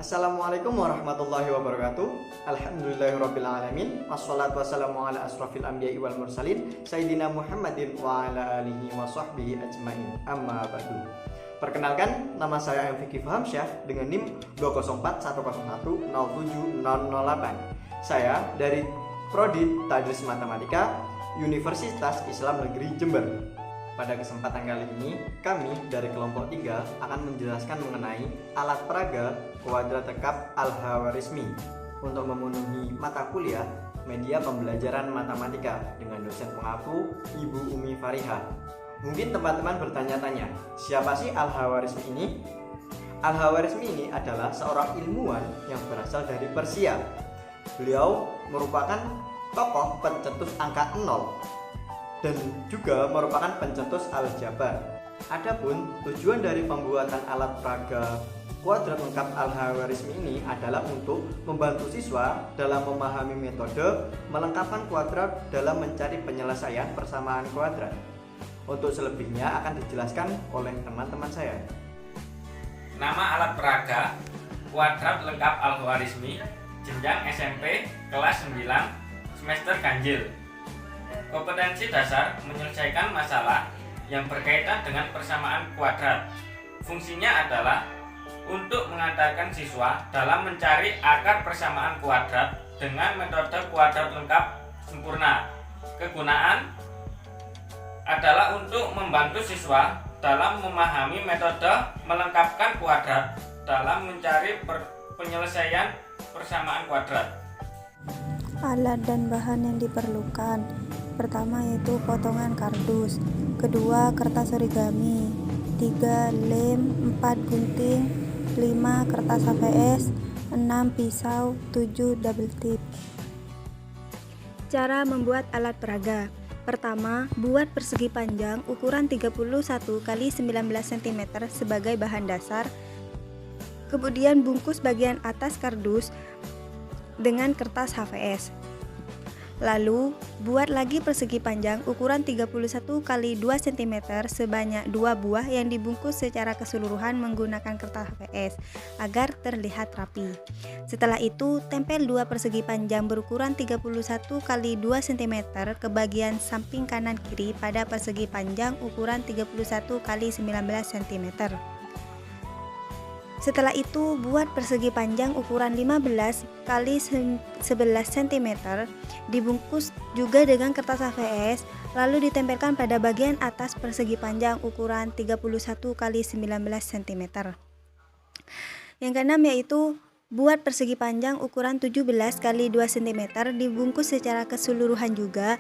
Assalamualaikum warahmatullahi wabarakatuh. Alhamdulillahirrabbilalamin. Wassalatu wassalamu ala asrafil anbiya'i wal mursalin Sayyidina Muhammadin wa ala alihi wa sahbihi ajmain. Amma ba'du. Perkenalkan, nama saya Fikri Fahamsyah dengan NIM 20410107008. Saya dari Prodi Tadris Matematika Universitas Islam Negeri Jember. Pada kesempatan kali ini, kami dari kelompok 3 akan menjelaskan mengenai alat peraga kuadrat lengkap Al-Khawarizmi untuk memenuhi mata kuliah media pembelajaran matematika dengan dosen pengaku Ibu Umi Fariha. Mungkin teman-teman bertanya-tanya, siapa sih Al-Khawarizmi ini? Al-Khawarizmi ini adalah seorang ilmuwan yang berasal dari Persia. Beliau merupakan tokoh pencetus angka 0 dan juga merupakan pencetus aljabar. Adapun tujuan dari pembuatan alat peraga kuadrat lengkap Al-Khawarizmi ini adalah untuk membantu siswa dalam memahami metode melengkapkan kuadrat dalam mencari penyelesaian persamaan kuadrat. Untuk selebihnya akan dijelaskan oleh teman-teman saya. Nama alat peraga kuadrat lengkap Al-Khawarizmi jenjang SMP kelas 9 semester ganjil. Kompetensi dasar menyelesaikan masalah yang berkaitan dengan persamaan kuadrat. Fungsinya adalah untuk mengantarkan siswa dalam mencari akar persamaan kuadrat dengan metode kuadrat lengkap sempurna. Kegunaan adalah untuk membantu siswa dalam memahami metode melengkapkan kuadrat dalam mencari penyelesaian persamaan kuadrat. Alat dan bahan yang diperlukan. Pertama yaitu potongan kardus, kedua kertas origami, 3 lem, 4 gunting, 5 kertas HVS, 6 pisau, 7 double tip. Cara membuat alat peraga. Pertama, buat persegi panjang ukuran 31 x 19 cm sebagai bahan dasar. Kemudian bungkus bagian atas kardus dengan kertas HVS. Lalu, buat lagi persegi panjang ukuran 31 x 2 cm sebanyak 2 buah yang dibungkus secara keseluruhan menggunakan kertas HVS agar terlihat rapi. Setelah itu, tempel 2 persegi panjang berukuran 31 x 2 cm ke bagian samping kanan kiri pada persegi panjang ukuran 31 x 19 cm. Setelah itu, buat persegi panjang ukuran 15 x 11 cm dibungkus juga dengan kertas HVS, lalu ditempelkan pada bagian atas persegi panjang ukuran 31 x 19 cm. Yang keenam yaitu buat persegi panjang ukuran 17 x 2 cm dibungkus secara keseluruhan juga,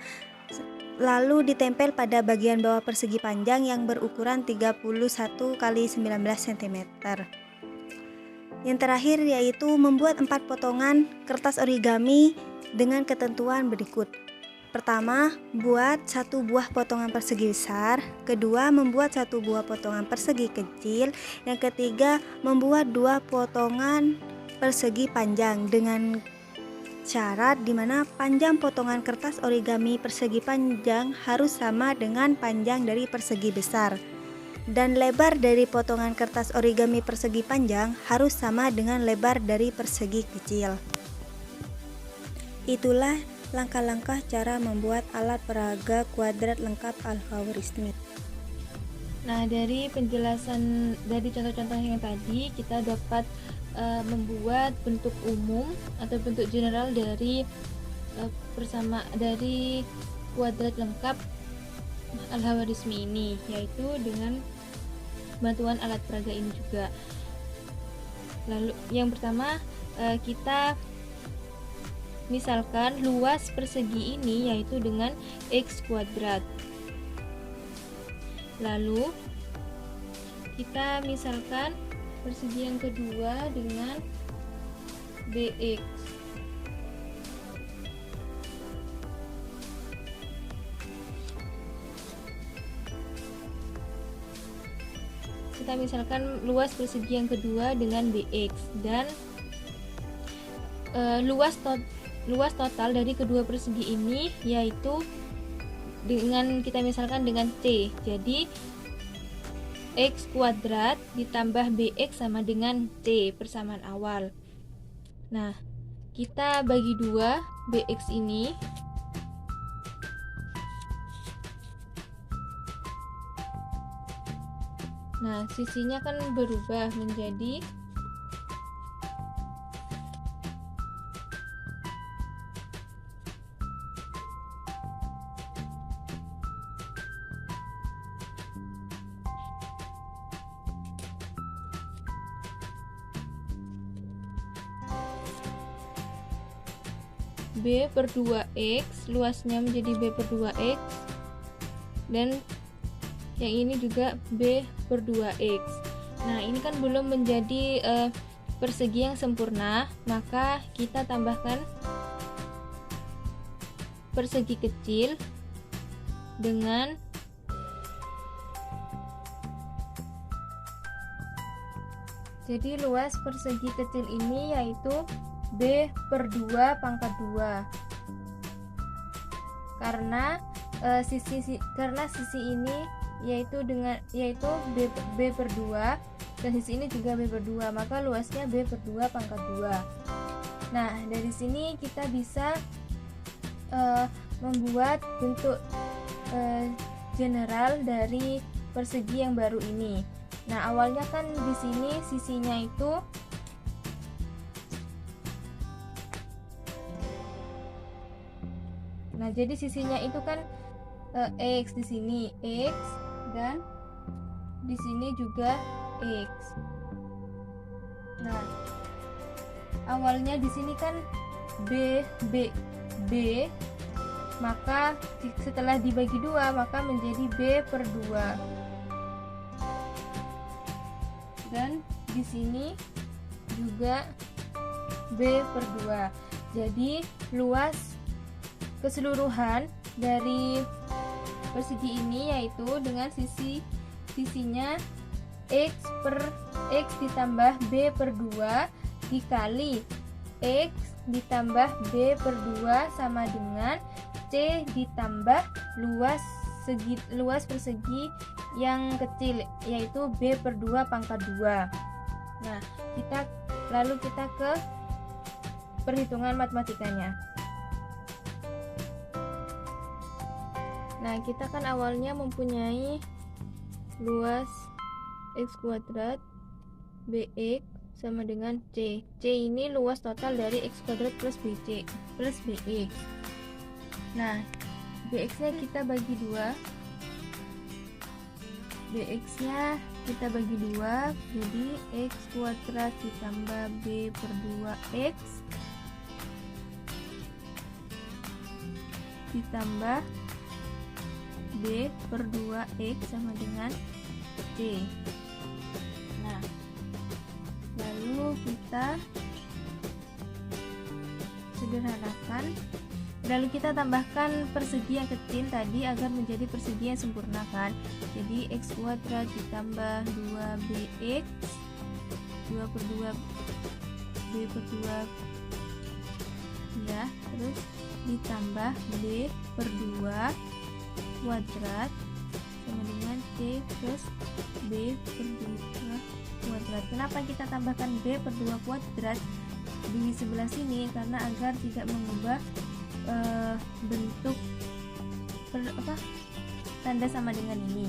lalu ditempel pada bagian bawah persegi panjang yang berukuran 31 x 19 cm. Yang terakhir yaitu membuat 4 potongan kertas origami dengan ketentuan berikut. Pertama, buat 1 buah potongan persegi besar. Kedua, membuat 1 buah potongan persegi kecil. Yang ketiga, membuat 2 potongan persegi panjang dengan syarat di mana panjang potongan kertas origami persegi panjang harus sama dengan panjang dari persegi besar. Dan lebar dari potongan kertas origami persegi panjang harus sama dengan lebar dari persegi kecil. Itulah langkah-langkah cara membuat alat peraga kuadrat lengkap Al-Khawarizmi. Nah, dari penjelasan dari contoh-contoh yang tadi, kita dapat membuat bentuk umum atau bentuk general dari dari kuadrat lengkap Al-Khawarizmi ini, yaitu dengan bantuan alat peraga ini juga. Lalu yang pertama, kita misalkan luas persegi ini yaitu dengan X kuadrat. Lalu kita misalkan persegi yang kedua dengan BX. Kita misalkan luas persegi yang kedua dengan BX dan luas total dari kedua persegi ini yaitu dengan kita misalkan dengan T. Jadi X kuadrat ditambah BX sama dengan C, persamaan awal. Nah, kita bagi 2 BX ini. Nah, sisinya kan berubah menjadi B per 2X, luasnya menjadi B per 2X, dan yang ini juga B per 2X. Nah, ini kan belum menjadi persegi yang sempurna, maka kita tambahkan persegi kecil dengan jadi luas persegi kecil ini yaitu B per 2 pangkat 2, karena sisi ini yaitu B per 2 dan sisi ini juga B per 2, maka luasnya B per 2 pangkat 2. Nah, dari sini kita bisa membuat bentuk general dari persegi yang baru ini. Nah, awalnya kan di sini sisinya itu jadi sisinya itu kan X, di sini X, dan di sini juga X. Nah, awalnya di sini kan B, maka setelah dibagi 2 maka menjadi B per 2. Dan di sini juga B per 2. Jadi luas keseluruhan dari persegi ini yaitu dengan sisinya X per X ditambah B per 2 dikali X ditambah B per 2 sama dengan C ditambah luas persegi yang kecil yaitu B per 2 pangkat 2. Nah, lalu kita ke perhitungan matematikanya. Nah, kita kan awalnya mempunyai luas X kuadrat BX sama dengan C. C ini luas total dari X kuadrat plus BC plus BX. Nah, BX nya kita bagi 2. BX nya kita bagi 2, jadi X kuadrat ditambah B per 2X ditambah B per 2X sama dengan C. Nah, lalu kita sederhanakan, lalu kita tambahkan persegi yang kecil tadi agar menjadi persegi yang sempurna kan. Jadi X kuadrat ditambah 2BX 2 per 2 B per 2 ya, terus ditambah B per 2 kuadrat sama dengan C plus B per 2 kuadrat. Kenapa kita tambahkan B per 2 kuadrat di sebelah sini? Karena agar tidak mengubah bentuk tanda sama dengan ini.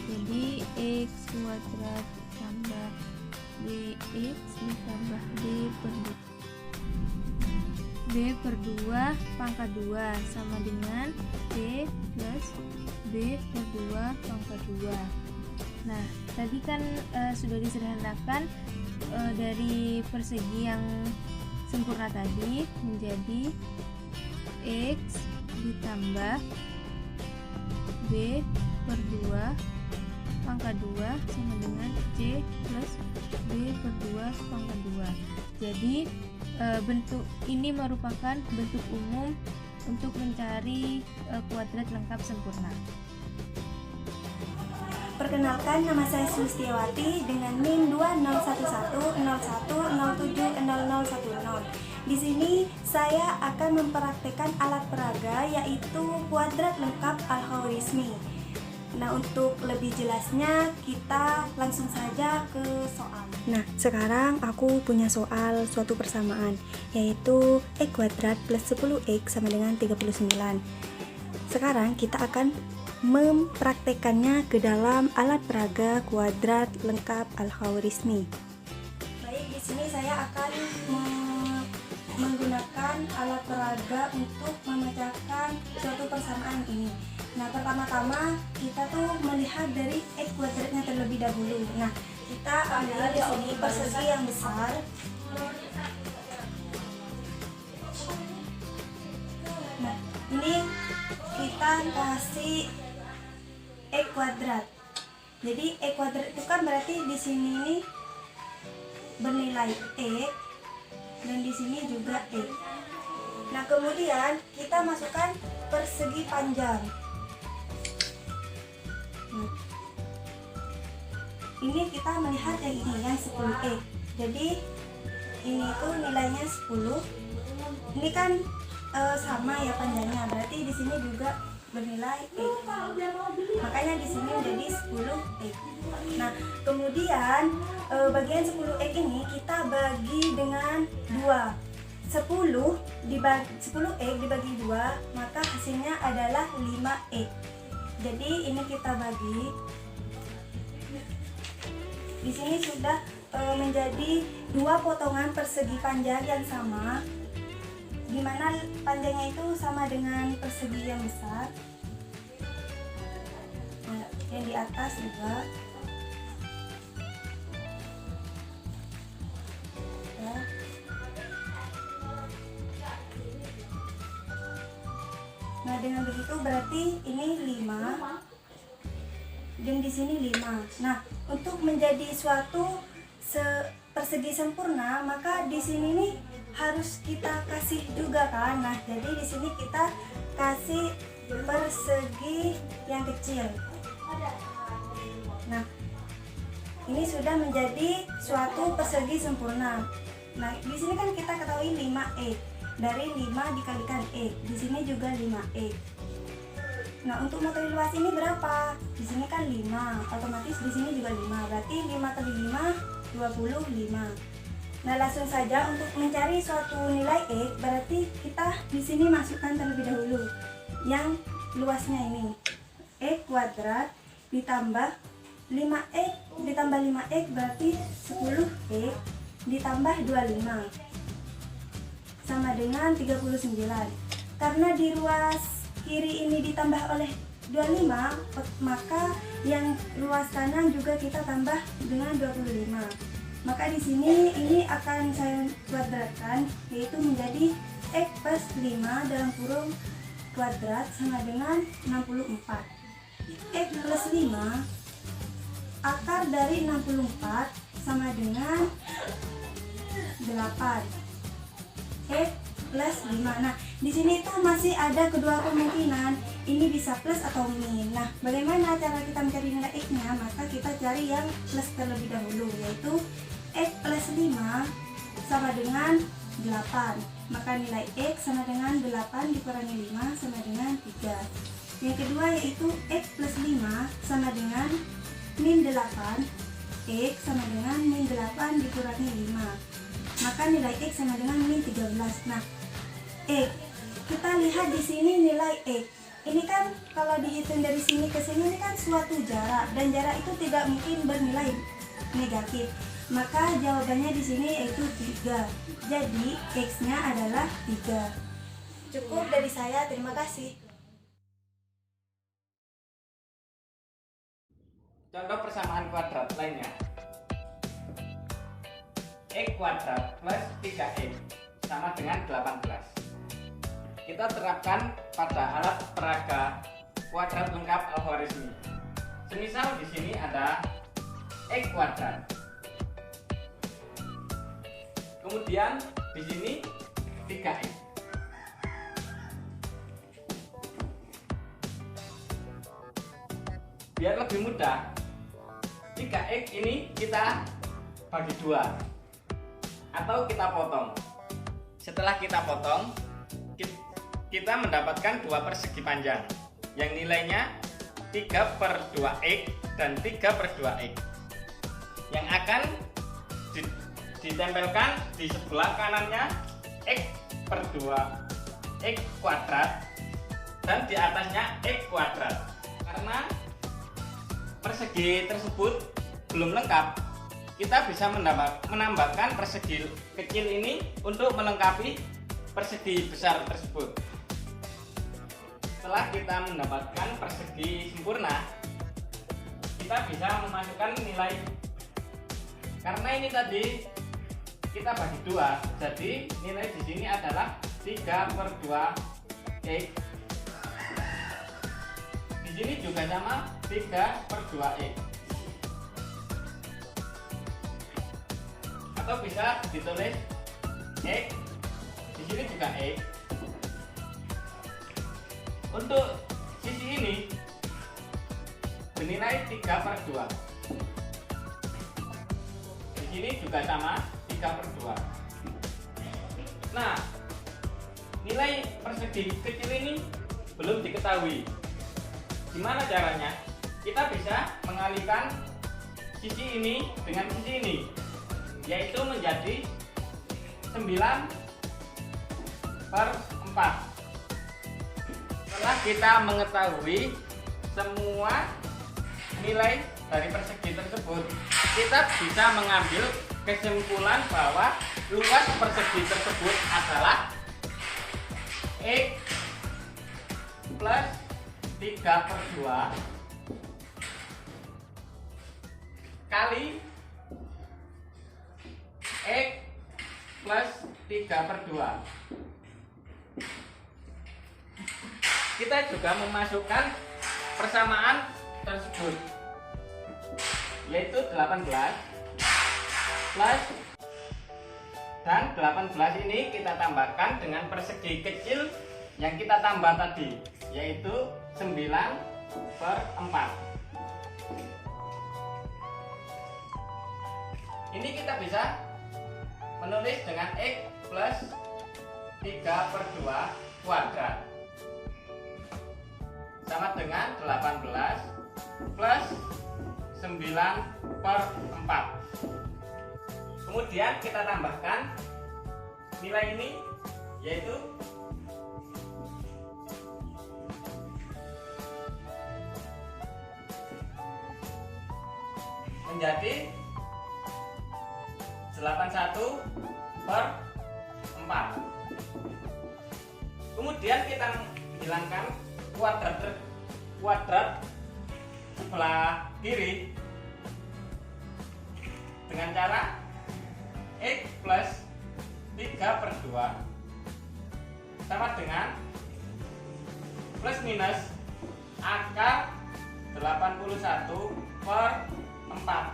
Jadi X kuadrat tambah BX ditambah B per 2 pangkat 2 sama dengan C plus B per 2 pangkat 2. Nah, tadi kan sudah disederhanakan dari persegi yang sempurna tadi menjadi X ditambah B per 2 pangkat 2 sama dengan C plus B per 2 pangkat 2. Jadi bentuk ini merupakan bentuk umum untuk mencari kuadrat lengkap sempurna. Perkenalkan, nama saya Sulistiawati dengan NIM 201101070010. Di sini saya akan mempraktekkan alat peraga yaitu kuadrat lengkap algoritmi. Nah, untuk lebih jelasnya kita langsung saja ke soal. Nah, sekarang aku punya soal suatu persamaan, yaitu X kuadrat plus 10X sama dengan 39. Sekarang kita akan mempraktekannya ke dalam alat peraga kuadrat lengkap Al-Khwarizmi. Baik, di sini saya akan menggunakan alat peraga untuk memecahkan suatu persamaan ini. Nah, pertama-tama kita tuh melihat dari X kuadratnya terlebih dahulu. Nah, kita ambil di sini persegi yang besar. Nah, ini kita kasih X kuadrat. Jadi X kuadrat itu kan berarti di sini ini bernilai X dan di sini juga X. Nah, kemudian kita masukkan persegi panjang. Nah, ini kita melihat yang ini yang 10X. Jadi ini tuh nilainya 10. Ini kan sama ya panjangnya, berarti di sini juga bernilai X. Makanya di sini menjadi 10X. Nah, kemudian bagian 10X ini kita bagi dengan 2. 10X dibagi 2, maka hasilnya adalah 5X. Jadi ini kita bagi. Di sini sudah menjadi 2 potongan persegi panjang yang sama, di mana panjangnya itu sama dengan persegi yang besar. Nah, yang di atas juga. Ya. Nah, dengan begitu berarti ini 5 dan di sini 5. Nah, untuk menjadi suatu persegi sempurna, maka di sini nih harus kita kasih juga kan. Nah, jadi di sini kita kasih persegi yang kecil. Nah, ini sudah menjadi suatu persegi sempurna. Nah, di sini kan kita ketahui 5X. Dari 5 dikalikan X. Di sini juga 5X. Nah, untuk motori luas ini berapa? Di sini kan 5. Otomatis di sini juga 5. Berarti 5 kali 5 25. Nah, langsung saja untuk mencari suatu nilai X, berarti kita di sini masukkan terlebih dahulu yang luasnya ini. X kuadrat ditambah 5X ditambah 5X berarti 10X ditambah 25 sama dengan 39. Karena di ruas kiri ini ditambah oleh 25, maka yang ruas kanan juga kita tambah dengan 25. Maka di sini ini akan saya kuadratkan, yaitu menjadi X plus 5 dalam kurung kuadrat sama dengan 64. X plus 5 akar dari 64 sama dengan 8. X plus 5. Nah, di sini tuh masih ada kedua kemungkinan, ini bisa plus atau min. Nah, bagaimana cara kita mencari nilai X-nya? Maka kita cari yang plus terlebih dahulu, yaitu X plus 5 sama dengan 8. Maka nilai X sama dengan 8 dikurangi 5 sama dengan 3. Yang kedua yaitu X plus 5 sama dengan min 8. X sama dengan min 8 dikurangi 5. Maka nilai X sama dengan min 13. Nah, X, kita lihat di sini nilai X. Ini kan kalau dihitung dari sini ke sini ini kan suatu jarak, dan jarak itu tidak mungkin bernilai negatif. Maka jawabannya di sini yaitu 3. Jadi X-nya adalah 3. Cukup dari saya, terima kasih. Contoh persamaan kuadrat lainnya. X kuadrat plus 3X sama dengan 18. Kita terapkan pada alat peraga kuadrat lengkap Al-Khwarizmi. Semisal di sini ada X kuadrat. Kemudian di sini 3X. Biar lebih mudah, 3X ini kita bagi 2 atau kita potong. Setelah kita potong, kita mendapatkan 2 persegi panjang yang nilainya 3/2x dan 3/2x yang akan ditempelkan di sebelah kanannya x/2x kuadrat dan di atasnya x kuadrat. Karena persegi tersebut belum lengkap, kita bisa menambahkan persegi kecil ini untuk melengkapi persegi besar tersebut. Setelah kita mendapatkan persegi sempurna, kita bisa memasukkan nilai. Karena ini tadi kita bagi dua, jadi nilai di sini adalah 3/2x. Di sini juga sama 3/2x. Atau bisa ditulis x, di sini juga x. Untuk sisi ini bernilai 3/2. Di sini juga sama 3/2. Nah, nilai persegi kecil ini belum diketahui. Gimana caranya? Kita bisa mengalihkan sisi ini dengan sisi ini, yaitu menjadi 9/4. Setelah kita mengetahui semua nilai dari persegi tersebut, kita bisa mengambil kesimpulan bahwa luas persegi tersebut adalah x plus 3/2 kali x plus 3/2. Kita juga memasukkan persamaan tersebut, yaitu 18 plus, dan 18 ini kita tambahkan dengan persegi kecil yang kita tambah tadi, yaitu 9/4. Ini kita bisa menulis dengan x plus 3/2 kuadrat sama dengan 18 plus 9/4. Kemudian kita tambahkan nilai ini, yaitu menjadi 81/4. Kemudian kita hilangkan kuadrat sebelah kiri dengan cara x plus 3/2 sama dengan plus minus akar 81/4.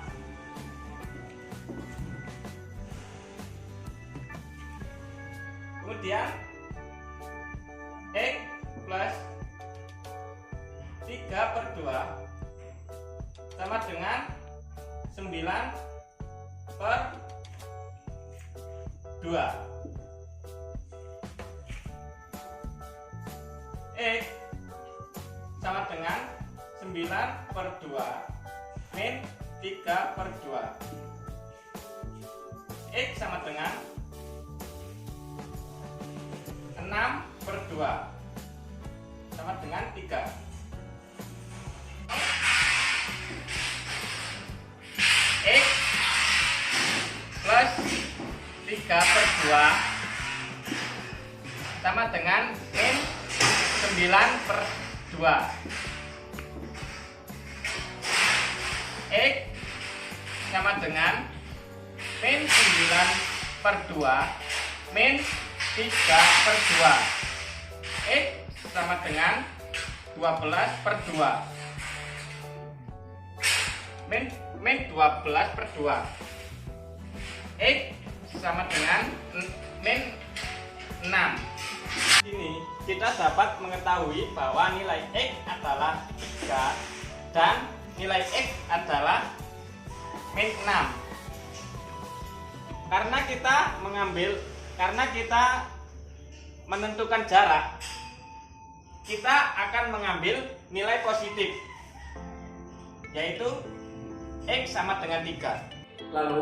Kemudian x plus 3/2 sama dengan 9/2. X sama dengan 9/2 min 3/2. X sama dengan 6/2 sama dengan 3. X plus 3/2 sama dengan min 9/2. X sama dengan min 9/2 min 3/2. X sama dengan 12/2 min 12/2. X sama dengan min 6. Ini kita dapat mengetahui bahwa nilai x adalah 3 dan nilai x adalah min 6. Karena kita menentukan jarak, kita akan mengambil nilai positif yaitu X sama dengan 3. Lalu,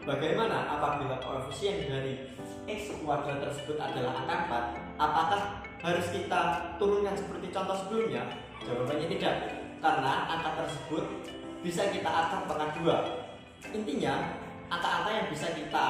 bagaimana apabila koefisien dari X kuadrat tersebut adalah angka 4? Apakah harus kita turunkan seperti contoh sebelumnya? Jawabannya tidak, karena angka tersebut bisa kita akar pangkat 2. Intinya, angka-angka yang bisa kita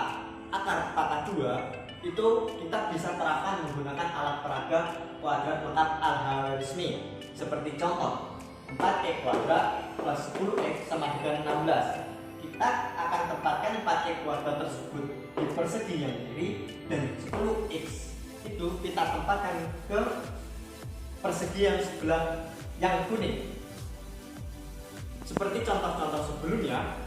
akar pangkat 2 itu kita bisa terapkan menggunakan alat peraga kuadrat lengkap Al-Khwarizmi. Seperti contoh, 4x kuadrat plus 10x sama dengan 16. Kita akan tempatkan 4x kuadrat tersebut di persegi yang kiri, dan 10x itu kita tempatkan ke persegi yang sebelah yang kuning. Seperti contoh-contoh sebelumnya,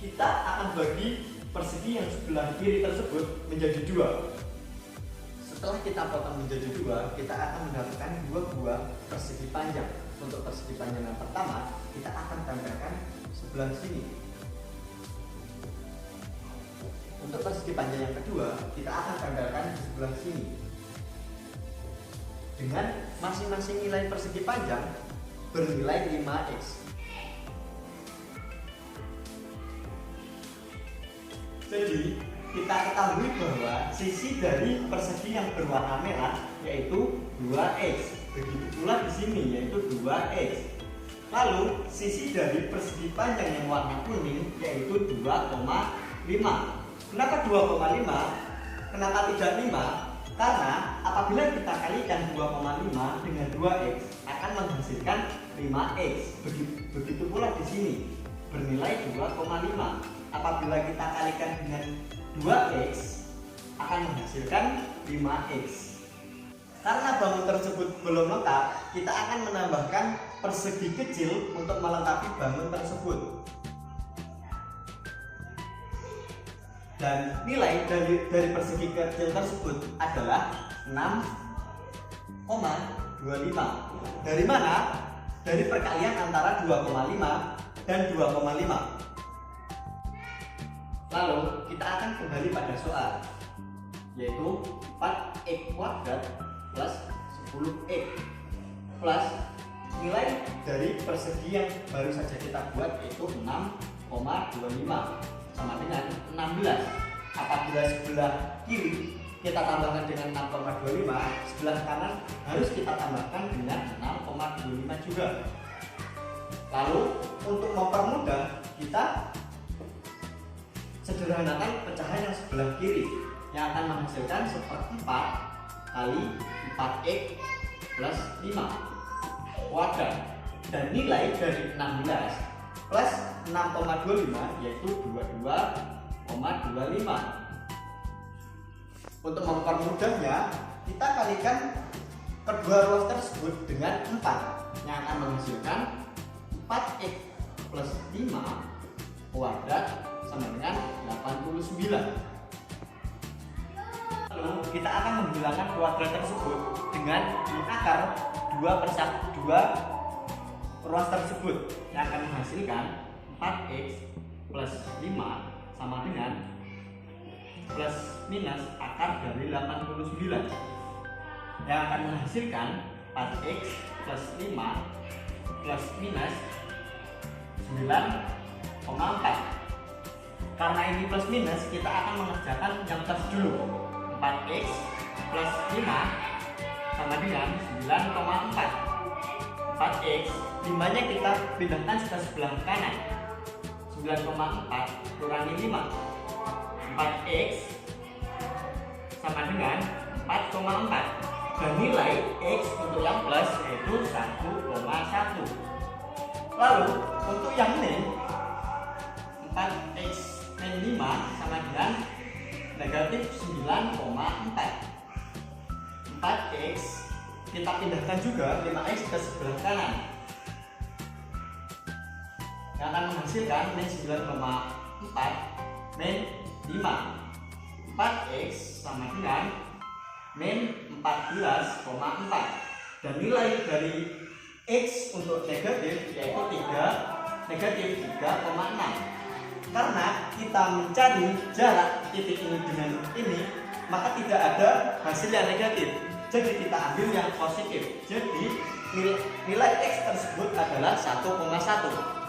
kita akan bagi persegi yang sebelah kiri tersebut menjadi 2. Setelah kita potong menjadi 2, kita akan mendapatkan 2 buah persegi panjang. Untuk persegi panjang yang pertama, kita akan tempelkan sebelah sini. Untuk persegi panjang yang kedua, kita akan tempelkan di sebelah sini. Dengan masing-masing nilai persegi panjang bernilai 5x. Jadi, kita ketahui bahwa sisi dari persegi yang berwarna merah yaitu 2x. Begitu pula di sini yaitu 2x. Lalu, sisi dari persegi panjang yang warna kuning yaitu 2,5. Kenapa 2,5? Kenapa tidak 5? Karena apabila kita kalikan 2,5 dengan 2x akan menghasilkan 5x. Begitu pula di sini bernilai 2,5. Apabila kita kalikan dengan 2x akan menghasilkan 5x. Karena bangun tersebut belum lengkap, kita akan menambahkan persegi kecil untuk melengkapi bangun tersebut. Dan nilai dari persegi kecil tersebut adalah 6,25. Dari mana? Dari perkalian antara 2,5 dan 2,5. Lalu kita akan kembali pada soal, yaitu 4x kuadrat plus 10x plus nilai dari persegi yang baru saja kita buat yaitu 6,25 sama dengan 16. Apabila sebelah kiri kita tambahkan dengan 6,25, sebelah kanan harus kita tambahkan dengan 6,25 juga. Lalu untuk mempermudah, kita sederhanakan pecahan yang sebelah kiri yang akan menghasilkan 1/4 kali 4x plus 5 kuadrat, dan nilai dari 16 plus 6,25 yaitu 22,25. Untuk mempermudahnya, kita kalikan kedua ruas tersebut dengan 4 yang akan menghasilkan 4x plus 5 kuadrat sama dengan 89. Lalu kita akan menghilangkan kuadrat tersebut dengan mengakar 2 ruas tersebut yang akan menghasilkan 4x plus 5 sama dengan plus minus akar dari 89 yang akan menghasilkan 4x plus 5 plus minus 9,4. Karena ini plus minus, kita akan mengerjakan yang plus dulu. 4x plus 5 sama dengan 9,4. 4x, 5 nya kita pindahkan ke sebelah kanan. 9,4 kurangi 5. 4x sama dengan 4,4. Dan nilai x untuk yang plus yaitu 1,1. Lalu untuk yang min, 4x min 5 sama dengan negatif 9,4. 4x kita pindahkan juga 5x ke sebelah kanan yang akan menghasilkan min 9,4 min 5. 4x sama dengan min 14,4. Dan nilai dari x untuk negatif yaitu negatif 3,6. Karena kita mencari jarak titik ini dengan ini, maka tidak ada hasil yang negatif. Jadi kita ambil yang positif. Jadi nilai x tersebut adalah 1,1.